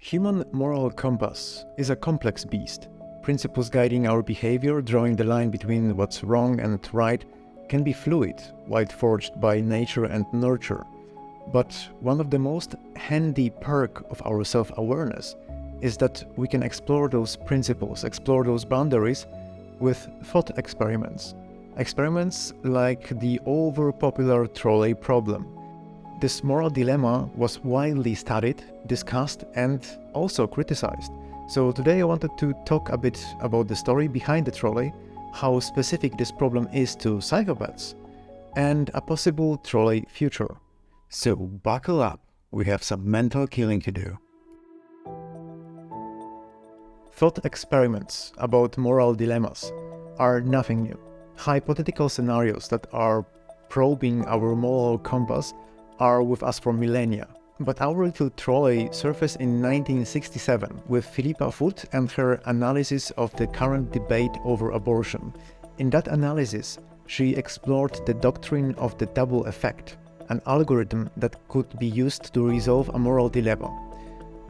Human moral compass is a complex beast. Principles guiding our behavior, drawing the line between what's wrong and right, can be fluid, while forged by nature and nurture. But one of the most handy perks of our self-awareness is that we can explore those principles, explore those boundaries with thought experiments. Experiments like the over-popular Trolley Problem. This moral dilemma was widely studied, discussed, and also criticized. So today I wanted to talk a bit about the story behind the trolley, how specific this problem is to psychopaths, and a possible trolley future. So buckle up, we have some mental killing to do. Thought experiments about moral dilemmas are nothing new. Hypothetical scenarios that are probing our moral compass are with us for millennia. But our little trolley surfaced in 1967 with Philippa Foot and her analysis of the current debate over abortion. In that analysis, she explored the doctrine of the double effect, an algorithm that could be used to resolve a moral dilemma.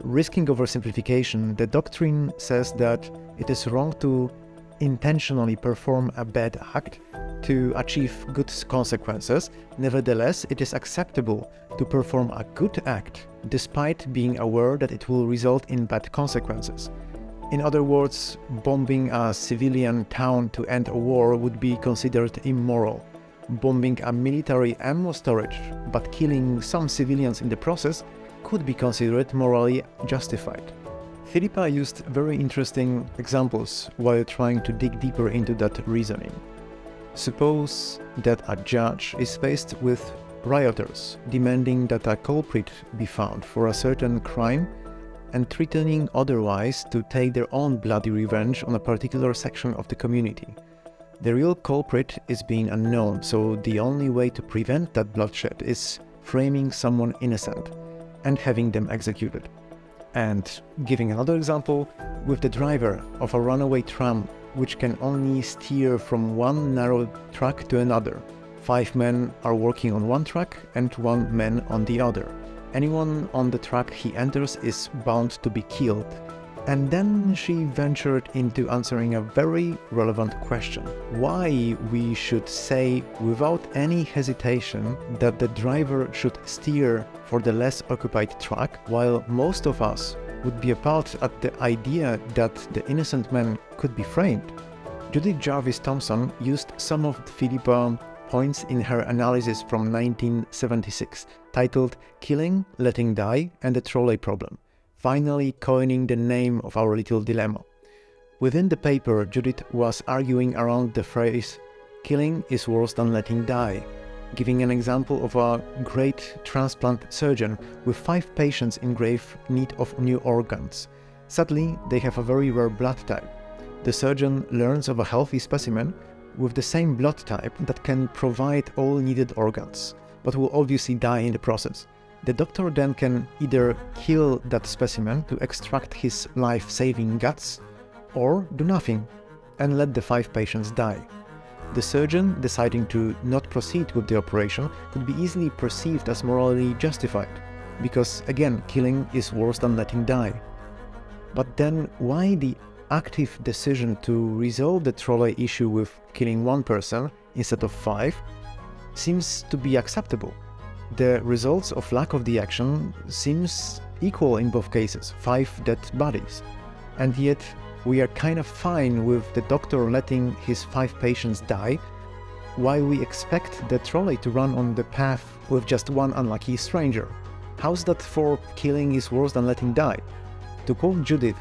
Risking oversimplification, the doctrine says that it is wrong to intentionally perform a bad act to achieve good consequences. Nevertheless, it is acceptable to perform a good act despite being aware that it will result in bad consequences. In other words, bombing a civilian town to end a war would be considered immoral. Bombing a military ammo storage but killing some civilians in the process could be considered morally justified. Philippa used very interesting examples while trying to dig deeper into that reasoning. Suppose that a judge is faced with rioters demanding that a culprit be found for a certain crime and threatening otherwise to take their own bloody revenge on a particular section of the community. The real culprit is being unknown, so the only way to prevent that bloodshed is framing someone innocent and having them executed. And giving another example, with the driver of a runaway tram which can only steer from one narrow track to another. 5 men are working on one track and 1 man on the other. Anyone on the track he enters is bound to be killed. And then she ventured into answering a very relevant question. Why we should say without any hesitation that the driver should steer for the less occupied track, while most of us would be appalled at the idea that the innocent man could be framed. Judith Jarvis Thomson used some of Philippa's points in her analysis from 1976, titled Killing, Letting Die, and the Trolley Problem, finally coining the name of our little dilemma. Within the paper, Judith was arguing around the phrase, killing is worse than letting die, giving an example of a great transplant surgeon with 5 patients in grave need of new organs. Sadly, they have a very rare blood type. The surgeon learns of a healthy specimen with the same blood type that can provide all needed organs, but will obviously die in the process. The doctor then can either kill that specimen to extract his life-saving guts, or do nothing and let the 5 patients die. The surgeon deciding to not proceed with the operation could be easily perceived as morally justified, because again, killing is worse than letting die. But then why the active decision to resolve the trolley issue with killing 1 person instead of 5 seems to be acceptable? The results of lack of the action seems equal in both cases, 5 dead bodies. And yet we are kind of fine with the doctor letting his 5 patients die, while we expect the trolley to run on the path with just 1 unlucky stranger. How's that for killing is worse than letting die? To quote Judith,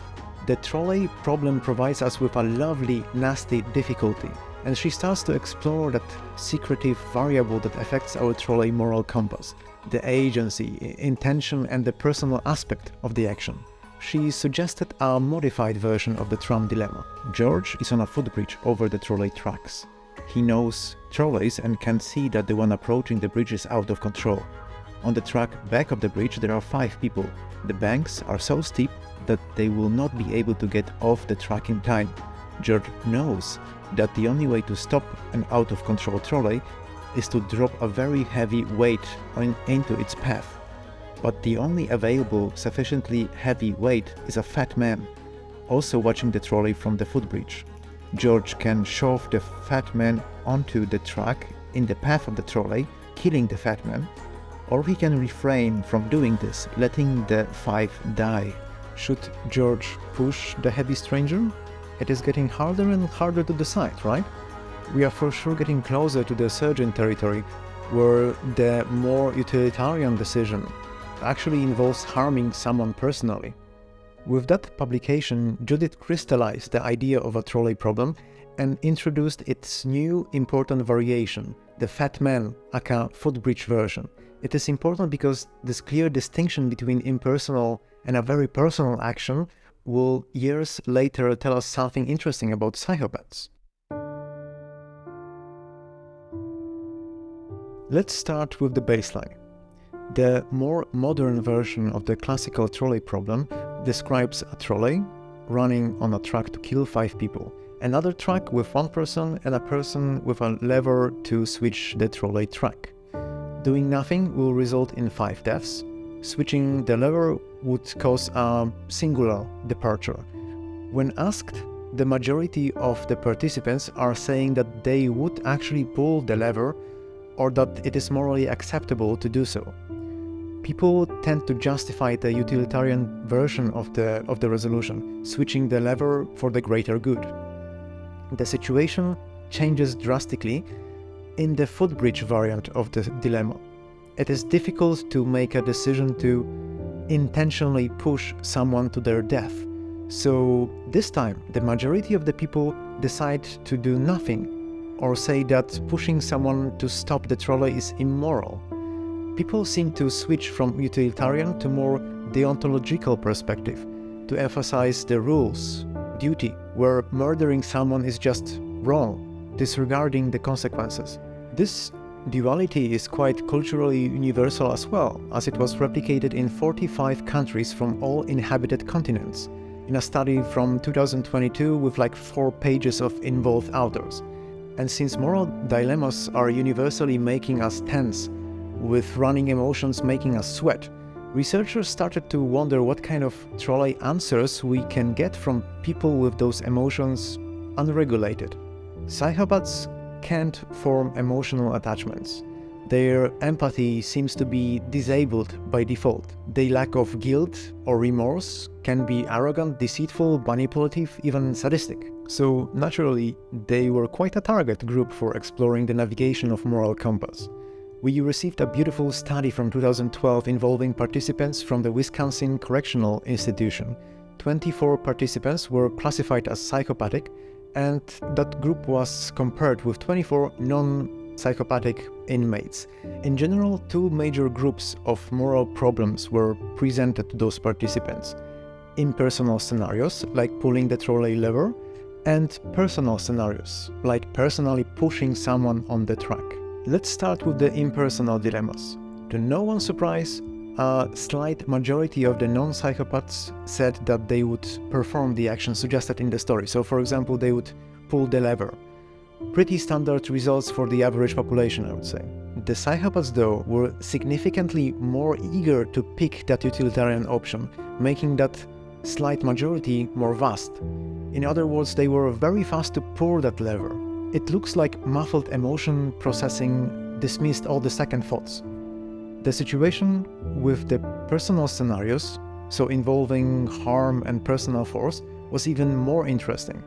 the trolley problem provides us with a lovely, nasty difficulty, and she starts to explore that secretive variable that affects our trolley moral compass, the agency, intention, and the personal aspect of the action. She suggested a modified version of the tram dilemma. George is on a footbridge over the trolley tracks. He knows trolleys and can see that the one approaching the bridge is out of control. On the track back of the bridge there are 5 people. The banks are so steep that they will not be able to get off the track in time. George knows that the only way to stop an out-of-control trolley is to drop a very heavy weight into its path. but the only available sufficiently heavy weight is a fat man, also watching the trolley from the footbridge. George can shove the fat man onto the track in the path of the trolley, killing the fat man, or he can refrain from doing this, letting the 5 die. Should George push the heavy stranger? It is getting harder and harder to decide, right? We are for sure getting closer to the surgeon territory, where the more utilitarian decision actually involves harming someone personally. With that publication, Judith crystallized the idea of a trolley problem and introduced its new important variation, the fat man, aka footbridge version. It is important because this clear distinction between impersonal and a very personal action will years later tell us something interesting about psychopaths. Let's start with the baseline. The more modern version of the classical trolley problem describes a trolley running on a track to kill 5 people, another track with 1 person and a person with a lever to switch the trolley track. Doing nothing will result in 5 deaths. Switching the lever would cause a singular departure. When asked, the majority of the participants are saying that they would actually pull the lever or that it is morally acceptable to do so. People tend to justify the utilitarian version of the resolution, switching the lever for the greater good. The situation changes drastically in the footbridge variant of the dilemma. It is difficult to make a decision to intentionally push someone to their death. So this time, the majority of the people decide to do nothing or say that pushing someone to stop the trolley is immoral. People seem to switch from utilitarian to more deontological perspective, to emphasize the rules, duty, where murdering someone is just wrong, disregarding the consequences. This duality is quite culturally universal as well, as it was replicated in 45 countries from all inhabited continents, in a study from 2022 with like 4 pages of involved authors. And since moral dilemmas are universally making us tense, with running emotions making us sweat, researchers started to wonder what kind of trolley answers we can get from people with those emotions unregulated. Psychopaths can't form emotional attachments. Their empathy seems to be disabled by default. Their lack of guilt or remorse can be arrogant, deceitful, manipulative, even sadistic. So naturally, they were quite a target group for exploring the navigation of moral compass. We received a beautiful study from 2012 involving participants from the Wisconsin Correctional Institution. 24 participants were classified as psychopathic, and that group was compared with 24 non-psychopathic inmates. In general, 2 major groups of moral problems were presented to those participants: impersonal scenarios, like pulling the trolley lever, and personal scenarios, like personally pushing someone on the track. Let's start with the impersonal dilemmas. To no one's surprise, a slight majority of the non-psychopaths said that they would perform the action suggested in the story. So, for example, they would pull the lever. Pretty standard results for the average population, I would say. The psychopaths, though, were significantly more eager to pick that utilitarian option, making that slight majority more vast. In other words, they were very fast to pull that lever. It looks like muffled emotion processing dismissed all the second thoughts. The situation with the personal scenarios, so involving harm and personal force, was even more interesting.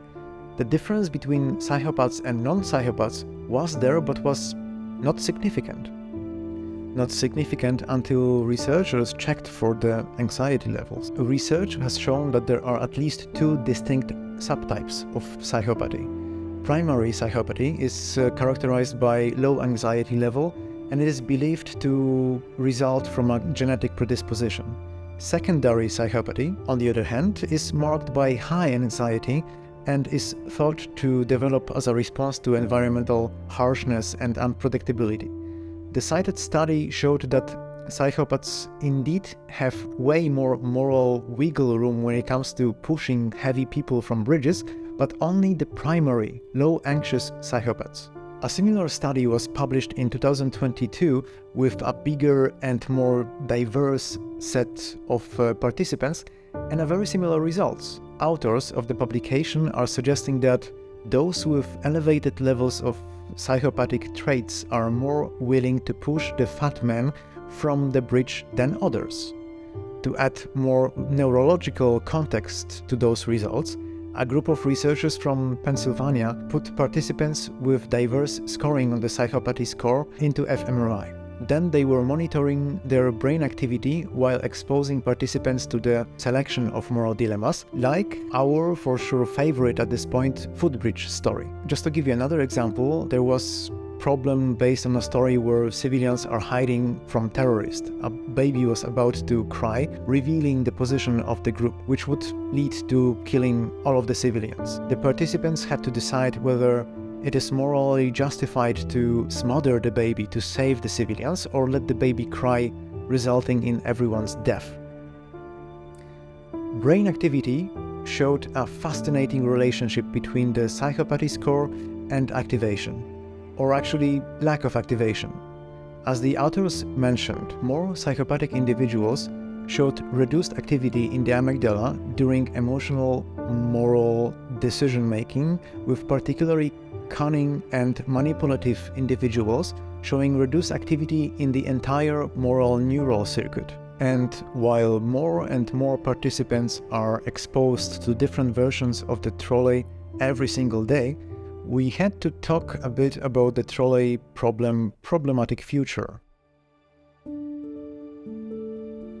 The difference between psychopaths and non-psychopaths was there, but was not significant. Not significant until researchers checked for the anxiety levels. Research has shown that there are at least 2 distinct subtypes of psychopathy. Primary psychopathy is characterized by low anxiety level, and it is believed to result from a genetic predisposition. Secondary psychopathy, on the other hand, is marked by high anxiety and is thought to develop as a response to environmental harshness and unpredictability. The cited study showed that psychopaths indeed have way more moral wiggle room when it comes to pushing heavy people from bridges, but only the primary, low anxious psychopaths. A similar study was published in 2022 with a bigger and more diverse set of participants and a very similar results. Authors of the publication are suggesting that those with elevated levels of psychopathic traits are more willing to push the fat man from the bridge than others. To add more neurological context to those results, a group of researchers from Pennsylvania put participants with diverse scoring on the psychopathy score into fMRI. Then they were monitoring their brain activity while exposing participants to the selection of moral dilemmas, like our for sure favorite at this point, footbridge story. Just to give you another example, there was problem based on a story where civilians are hiding from terrorists. A baby was about to cry, revealing the position of the group, which would lead to killing all of the civilians. The participants had to decide whether it is morally justified to smother the baby to save the civilians or let the baby cry, resulting in everyone's death. Brain activity showed a fascinating relationship between the psychopathy score and activation, or actually lack of activation. As the authors mentioned, more psychopathic individuals showed reduced activity in the amygdala during emotional, moral decision-making, with particularly cunning and manipulative individuals showing reduced activity in the entire moral neural circuit. And while more and more participants are exposed to different versions of the trolley every single day, we had to talk a bit about the trolley problem problematic future.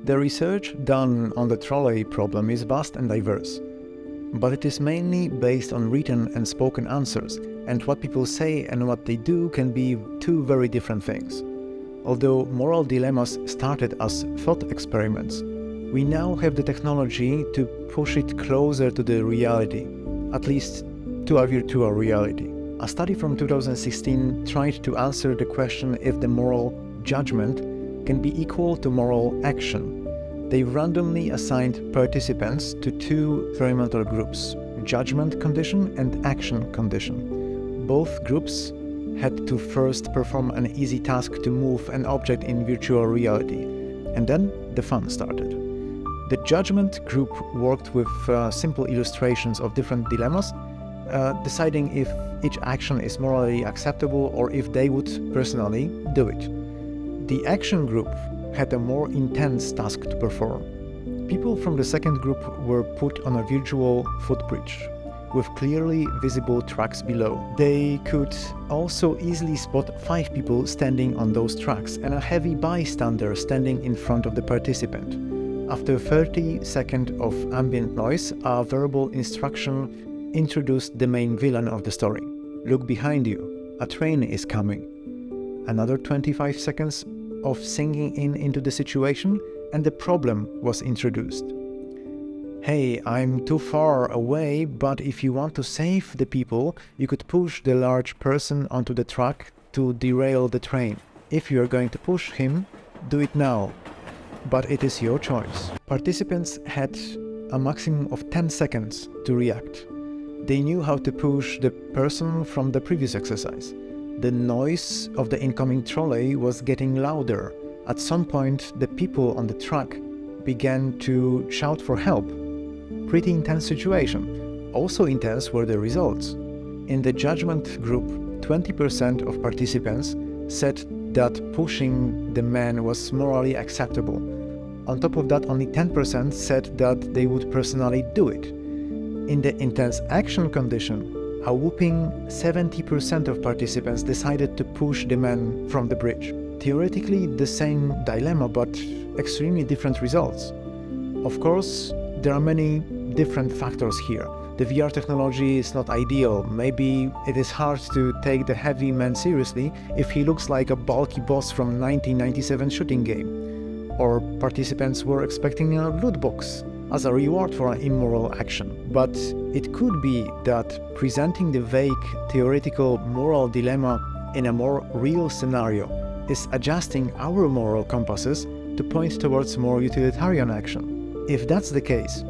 The research done on the trolley problem is vast and diverse, but it is mainly based on written and spoken answers, and what people say and what they do can be two very different things. Although moral dilemmas started as thought experiments, we now have the technology to push it closer to the reality, at least to a virtual reality. A study from 2016 tried to answer the question if the moral judgment can be equal to moral action. They randomly assigned participants to two experimental groups, judgment condition and action condition. Both groups had to first perform an easy task to move an object in virtual reality, and then the fun started. The judgment group worked with simple illustrations of different dilemmas, deciding if each action is morally acceptable or if they would personally do it. The action group had a more intense task to perform. People from the second group were put on a virtual footbridge with clearly visible tracks below. They could also easily spot 5 people standing on those tracks and a heavy bystander standing in front of the participant. After 30 seconds of ambient noise, a verbal instruction introduced the main villain of the story. Look behind you, a train is coming. Another 25 seconds of sinking into the situation, and the problem was introduced. Hey, I'm too far away, but if you want to save the people, you could push the large person onto the track to derail the train. If you are going to push him, do it now, but it is your choice. Participants had a maximum of 10 seconds to react. They knew how to push the person from the previous exercise. The noise of the incoming trolley was getting louder. At some point, the people on the track began to shout for help. Pretty intense situation. Also intense were the results. In the judgment group, 20% of participants said that pushing the man was morally acceptable. On top of that, only 10% said that they would personally do it. In the intense action condition, a whopping 70% of participants decided to push the man from the bridge. Theoretically, the same dilemma, but extremely different results. Of course, there are many different factors here. The VR technology is not ideal. Maybe it is hard to take the heavy man seriously if he looks like a bulky boss from 1997 shooting game. Or participants were expecting a loot box as a reward for an immoral action. But it could be that presenting the vague theoretical moral dilemma in a more real scenario is adjusting our moral compasses to point towards more utilitarian action. If that's the case,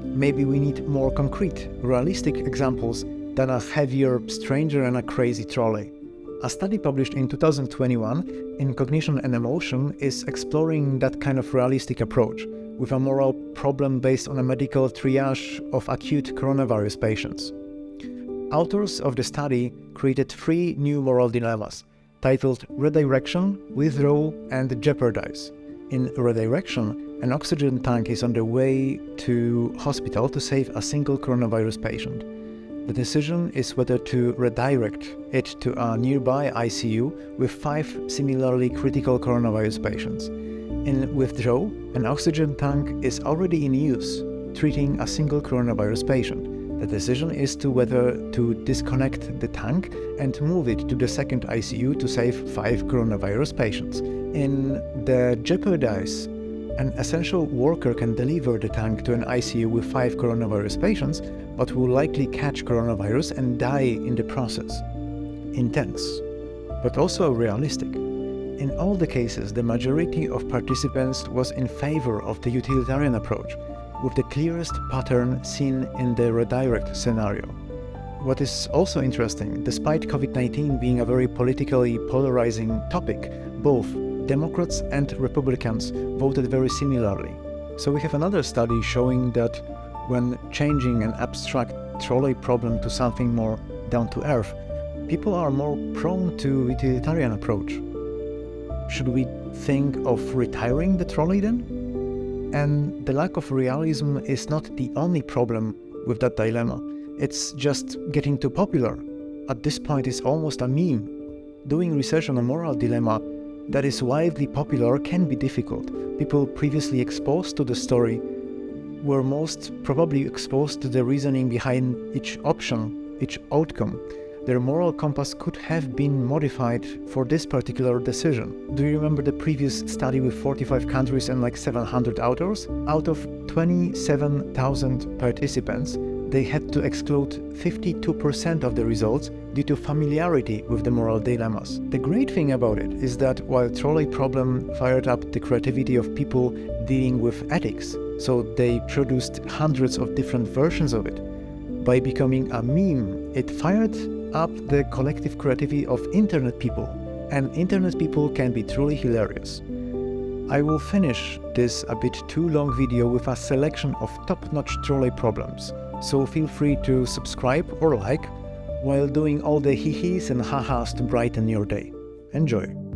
maybe we need more concrete, realistic examples than a heavier stranger and a crazy trolley. A study published in 2021 in Cognition and Emotion is exploring that kind of realistic approach with a moral problem based on a medical triage of acute coronavirus patients. Authors of the study created 3 new moral dilemmas titled Redirection, Withdraw, and Jeopardize. In Redirection, an oxygen tank is on the way to hospital to save a single coronavirus patient. The decision is whether to redirect it to a nearby ICU with 5 similarly critical coronavirus patients. In Withdraw, an oxygen tank is already in use, treating a single coronavirus patient. The decision is to whether to disconnect the tank and move it to the second ICU to save 5 coronavirus patients. In the Jeopardize, an essential worker can deliver the tank to an ICU with 5 coronavirus patients, but will likely catch coronavirus and die in the process. Intense, but also realistic. In all the cases, the majority of participants was in favor of the utilitarian approach, with the clearest pattern seen in the redirect scenario. What is also interesting, despite COVID-19 being a very politically polarizing topic, both Democrats and Republicans voted very similarly. So we have another study showing that when changing an abstract trolley problem to something more down to earth, people are more prone to utilitarian approach. Should we think of retiring the trolley then? And the lack of realism is not the only problem with that dilemma. It's just getting too popular. At this point, it's almost a meme. Doing research on a moral dilemma that is widely popular can be difficult. People previously exposed to the story were most probably exposed to the reasoning behind each option, each outcome. Their moral compass could have been modified for this particular decision. Do you remember the previous study with 45 countries and like 700 authors? Out of 27,000 participants, they had to exclude 52% of the results due to familiarity with the moral dilemmas. The great thing about it is that while Trolley Problem fired up the creativity of people dealing with ethics, so they produced hundreds of different versions of it, by becoming a meme, it fired up the collective creativity of internet people, and internet people can be truly hilarious. I will finish this a bit too long video with a selection of top-notch trolley problems, so feel free to subscribe or like while doing all the hee-hees and ha-has to brighten your day. Enjoy!